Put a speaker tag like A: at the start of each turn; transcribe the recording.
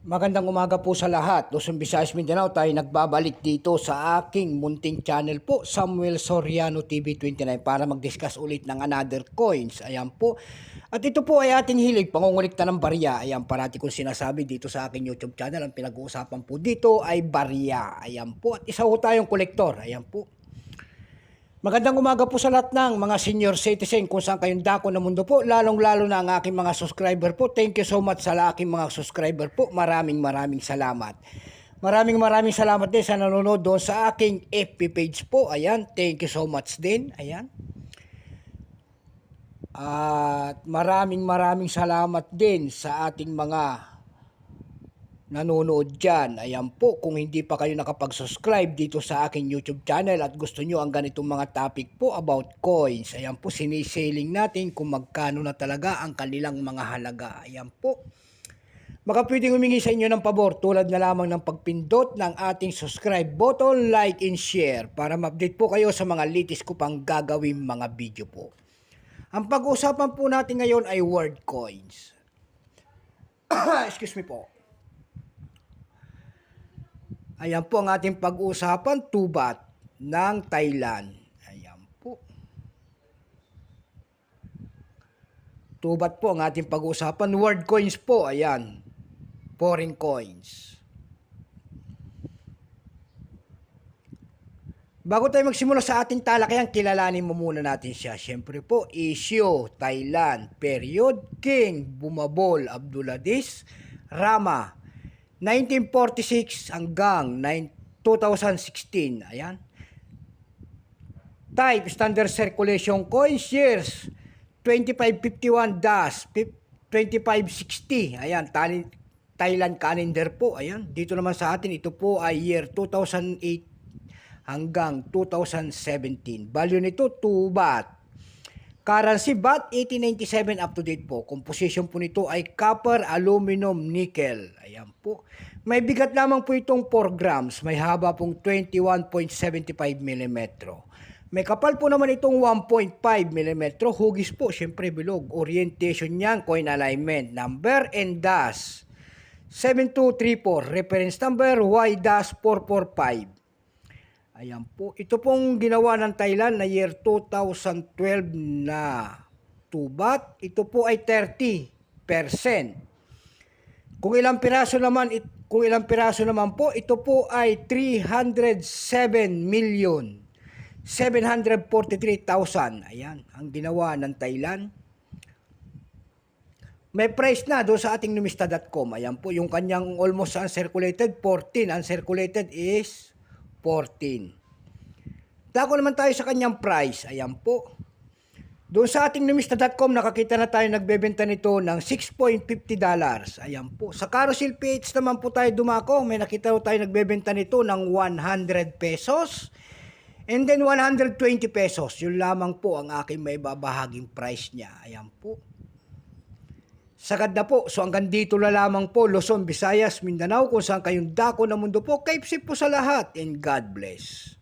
A: Magandang umaga po sa lahat. Luzon, Visayas, Mindanao, tayo nagbabalik dito sa aking munting channel po, Samuel Soriano TV 29, para mag-discuss ulit ng another coins. Ayan po. At ito po ay ating hilig, pangungulikta ng barya. Ayan, parati kong sinasabi dito sa aking YouTube channel, ang pinag-uusapan po dito ay barya. Ayan po. At isa po tayong kolektor. Ayan po. Magandang umaga po sa lahat ng mga senior citizen kung saan kayong dako ng mundo po, lalong-lalo na ang aking mga subscriber po. Thank you so much sa aking mga subscriber po. Maraming salamat. Maraming salamat din sa nanonood doon sa aking FB page po. Ayan, thank you so much din. Ayan. At maraming salamat din sa ating mga nanonood dyan. Ayan po, kung hindi pa kayo nakapag-subscribe dito sa aking YouTube channel at gusto nyo ang ganitong mga topic po about coins, ayan po, siniselling natin kung magkano na talaga ang kanilang mga halaga. Ayan po. Baka pwedeng humingi sa inyo ng pabor tulad na lamang ng pagpindot ng ating subscribe button, like and share para ma-update po kayo sa mga latest ko pang gagawin mga video po. Ang pag-uusapan po natin ngayon ay world coins. Excuse me po. Ayan po ang ating pag-uusapan, tubat ng Thailand. Ayan po. Tubat po ang ating pag-uusapan. World coins po, ayan. Foreign coins. Bago tayo magsimula sa ating talakayan, kilalanin mo muna natin siya. Siyempre po, issue, Thailand, period, King, Bumabol, Abdulaziz, Rama, 1946 hanggang 2016. Ayan. Type, standard circulation coins, years, 2551-2560. Ayan, Thailand calendar po. Ayan, dito naman sa atin, ito po ay year 2008 hanggang 2017. Value nito, 2 baht. Currency baht, 1897 up to date po. Composition po nito ay copper, aluminum, nickel. Ayan po. May bigat lamang po itong 4 grams. May haba pong 21.75 mm. May kapal po naman itong 1.5 mm. Hugis po, syempre bilog. Orientation niyan, coin alignment. Number and dash 7234. Reference number Y-445. Ayan po. Ito pong ginawa ng Thailand na year 2012 na tubat. Ito po ay 30%. Kung ilang piraso naman po, ito po ay 307,743,000. Ayan, ang ginawa ng Thailand. May price na doon sa ating numista.com. Ayan po, yung kanyang almost uncirculated, 14. Uncirculated is 14. Dako naman tayo sa kanyang price. Ayan po. Doon sa ating numista.com, nakakita na tayo nagbebenta nito ng $6.50. Ayan po. Sa Carousel PH naman po tayo dumako. May nakita tayo nagbebenta nito ng 100 pesos. And then 120 pesos. Yun lamang po ang aking may babahaging price niya. Ayan po. Sagad na po. So hanggang dito na lamang po, Luzon, Visayas, Mindanao, kung saan kayong dako ng mundo po. Keep safe po sa lahat and God bless.